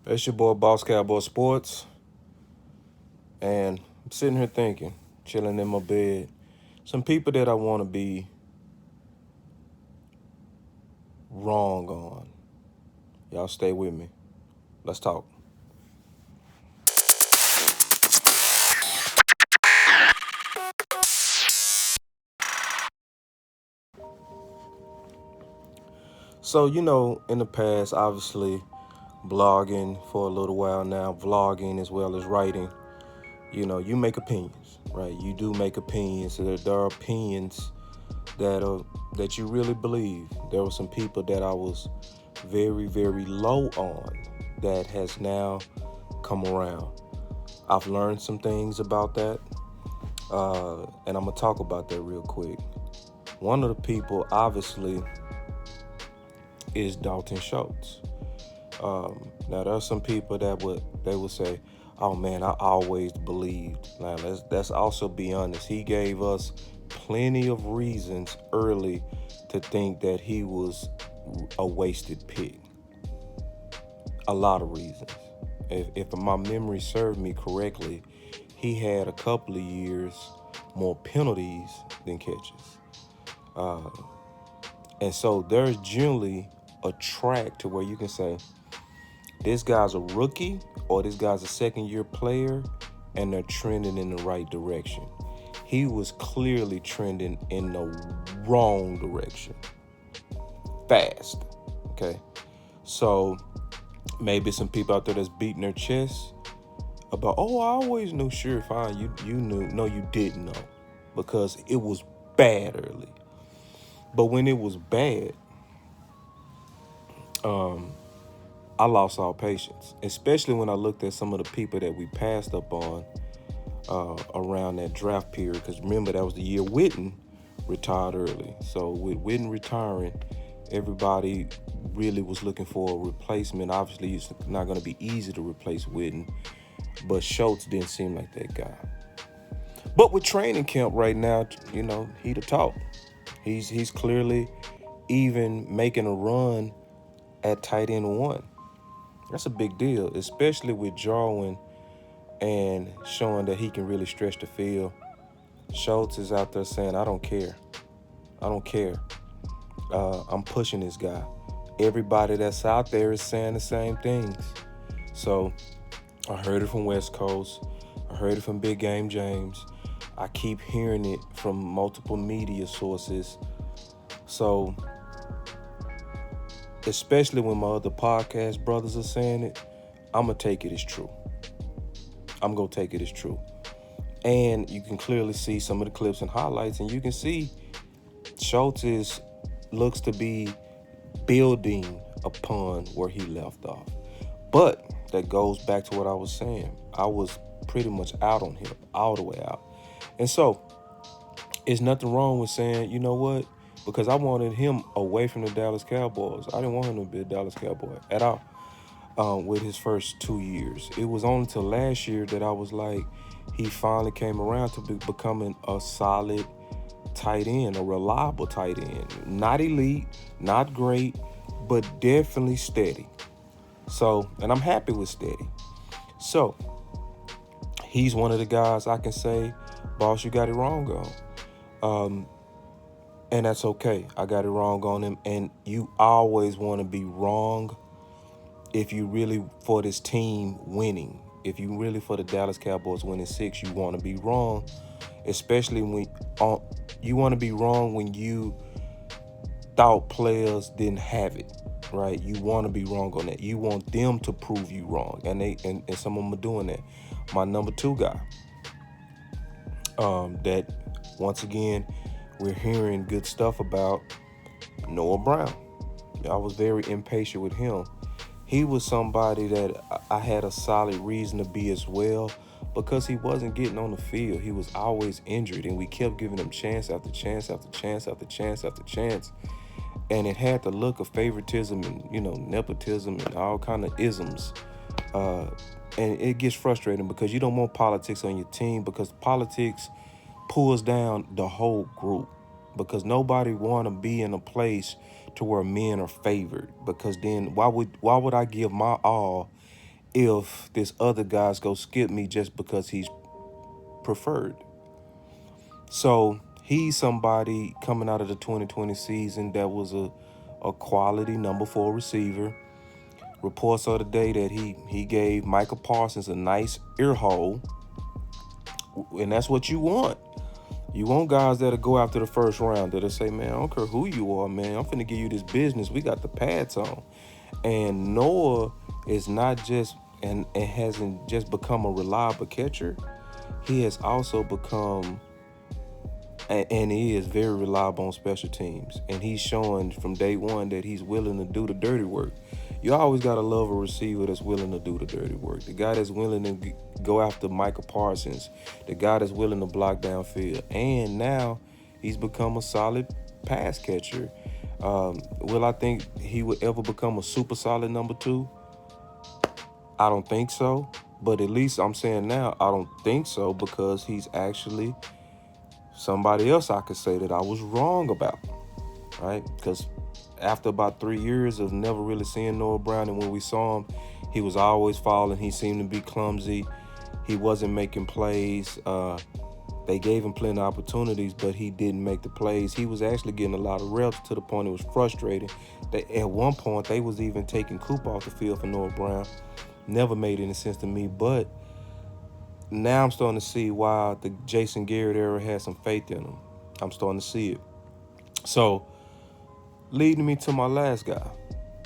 It's your boy Boss Cowboy Sports, and I'm sitting here thinking, chilling in my bed, some people that I want to be wrong on. Y'all stay with me. Let's talk. So, in the past, obviously, blogging for a little while now, vlogging as well as writing, you make opinions, right? You do make opinions. There are opinions that you really believe. There were some people that I was very, very low on that has now come around. I've learned some things about that, and I'm going to talk about that real quick. One of the people, obviously, is Dalton Schultz. Now, there are some people that would say, "Oh man, I always believed." Now, let's also be honest. He gave us plenty of reasons early to think that he was a wasted pick. A lot of reasons. If my memory served me correctly, he had a couple of years more penalties than catches. And so there's generally a track to where you can say, this guy's a rookie or this guy's a second-year player, and they're trending in the right direction. He was clearly trending in the wrong direction. Fast, okay? So maybe some people out there that's beating their chest about, oh, I always knew. Sure, fine, you knew. No, you didn't know, because it was bad early. But when it was bad, I lost all patience, especially when I looked at some of the people that we passed up on around that draft period. Because remember, that was the year Witten retired early. So with Witten retiring, everybody really was looking for a replacement. Obviously, it's not going to be easy to replace Witten, but Schultz didn't seem like that guy. But with training camp right now, he the talk. He's clearly even making a run at tight end one. That's a big deal, especially with Jarwin and showing that he can really stretch the field. Schultz is out there saying, I don't care. I'm pushing this guy. Everybody that's out there is saying the same things. So I heard it from West Coast. I heard it from Big Game James. I keep hearing it from multiple media sources. So especially when my other podcast brothers are saying it, I'm going to take it as true. And you can clearly see some of the clips and highlights, and you can see Schultz looks to be building upon where he left off. But that goes back to what I was saying. I was pretty much out on him, all the way out. And so, there's nothing wrong with saying, you know what? Because I wanted him away from the Dallas Cowboys. I didn't want him to be a Dallas Cowboy at all with his first 2 years. It was only till last year that I was like, he finally came around to becoming a solid tight end, a reliable tight end. Not elite, not great, but definitely steady. So, and I'm happy with steady. So, he's one of the guys I can say, boss, you got it wrong on. And that's okay. I got it wrong on him. And you always want to be wrong if you really for this team winning. If you really for the Dallas Cowboys winning 6, you want to be wrong. Especially when you want to be wrong when you thought players didn't have it, right? You want to be wrong on that. You want them to prove you wrong. And some of them are doing that. My number 2 guy, that once again, we're hearing good stuff about, Noah Brown. I was very impatient with him. He was somebody that I had a solid reason to be as well, because he wasn't getting on the field. He was always injured, and we kept giving him chance after chance after chance after chance after chance. And it had the look of favoritism and, nepotism and all kind of isms. And it gets frustrating because you don't want politics on your team, because politics pulls down the whole group, because nobody want to be in a place to where men are favored, because then why would I give my all if this other guy's go skip me just because he's preferred. So he's somebody coming out of the 2020 season that was a quality number 4 receiver. Reports of the day that he gave Michael Parsons a nice ear hole, and that's what you want. You want guys that'll go after the first round, that'll say, man, I don't care who you are, man. I'm finna give you this business. We got the pads on. And Noah is not just, and hasn't just become a reliable catcher. He has also become, and he is very reliable on special teams. And he's showing from day one that he's willing to do the dirty work. You always got to love a receiver that's willing to do the dirty work. The guy that's willing to go after Michael Parsons. The guy that's willing to block downfield. And now he's become a solid pass catcher. Will I think he would ever become a super solid number 2? I don't think so. But at least I'm saying now I don't think so, because he's actually somebody else I could say that I was wrong about, right? Because after about 3 years of never really seeing Noah Brown, and when we saw him, he was always falling. He seemed to be clumsy. He wasn't making plays. They gave him plenty of opportunities, but he didn't make the plays. He was actually getting a lot of reps to the point it was frustrating. At one point, they was even taking Cooper off the field for Noah Brown. Never made any sense to me, but now I'm starting to see why the Jason Garrett era had some faith in him. I'm starting to see it. So, leading me to my last guy.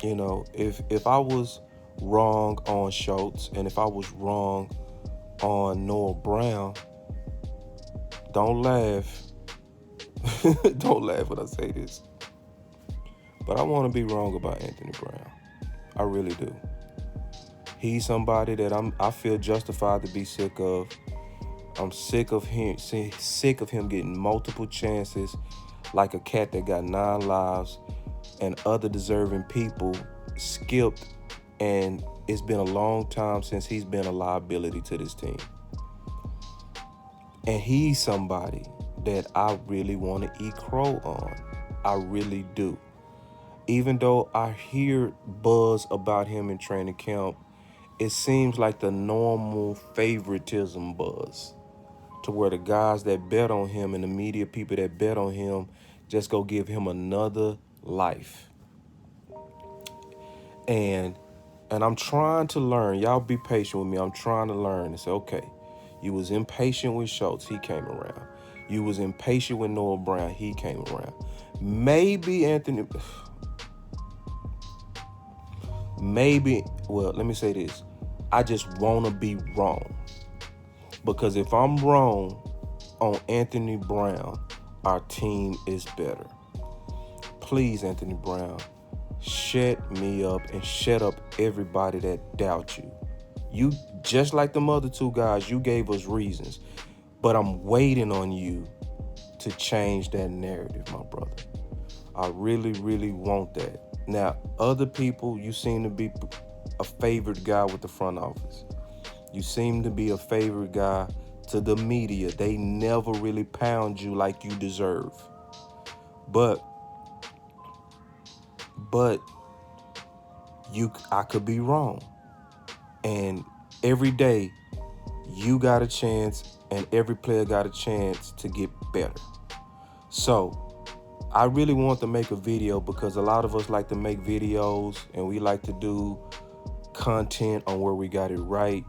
You know, if I was wrong on Schultz and if I was wrong on Noah Brown, don't laugh. Don't laugh when I say this. But I want to be wrong about Anthony Brown. I really do. He's somebody that I feel justified to be sick of. I'm sick of him getting multiple chances like a cat that got 9 lives, and other deserving people skipped, and it's been a long time since he's been a liability to this team. And he's somebody that I really want to eat crow on. I really do. Even though I hear buzz about him in training camp, it seems like the normal favoritism buzz, to where the guys that bet on him and the media people that bet on him just go give him another life. And I'm trying to learn. Y'all be patient with me. I'm trying to learn and say, okay, you was impatient with Schultz. He came around. You was impatient with Noah Brown. He came around. Well, let me say this. I just want to be wrong. Because if I'm wrong on Anthony Brown, our team is better. Please, Anthony Brown, shut me up and shut up everybody that doubts you. You, just like them other 2 guys, you gave us reasons. But I'm waiting on you to change that narrative, my brother. I really, really want that. Now, other people, you seem to be a favorite guy with the front office. You seem to be a favorite guy to the media. They never really pound you like you deserve. But I could be wrong. And every day you got a chance, and every player got a chance to get better. So I really want to make a video, because a lot of us like to make videos and we like to do content on where we got it right.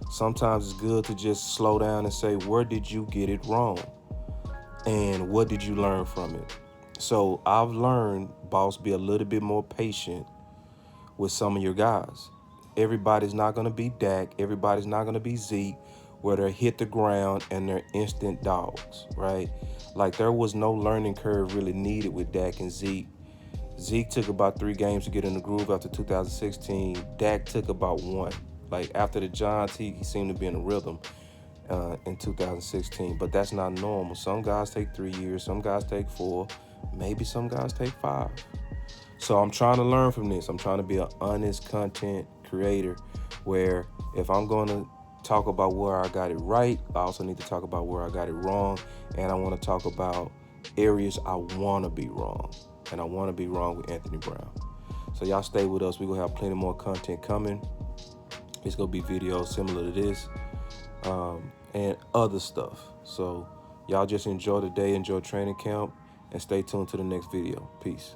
Sometimes it's good to just slow down and say, where did you get it wrong? And what did you learn from it? So I've learned, boss, be a little bit more patient with some of your guys. Everybody's not going to be Dak. Everybody's not going to be Zeke, where they hit the ground and they're instant dogs, right? Like, there was no learning curve really needed with Dak and Zeke. Zeke took about 3 games to get in the groove after 2016. Dak took about 1. Like, after the Giants, he seemed to be in a rhythm in 2016. But that's not normal. Some guys take 3 years. Some guys take 4. Maybe some guys take 5. So I'm trying to learn from this. I'm trying to be an honest content creator, where if I'm going to talk about where I got it right, I also need to talk about where I got it wrong. And I want to talk about areas I want to be wrong. And I want to be wrong with Anthony Brown. So y'all stay with us. We're going to have plenty more content coming. It's gonna be videos similar to this, and other stuff. So y'all just enjoy the day, enjoy training camp, and stay tuned to the next video. Peace.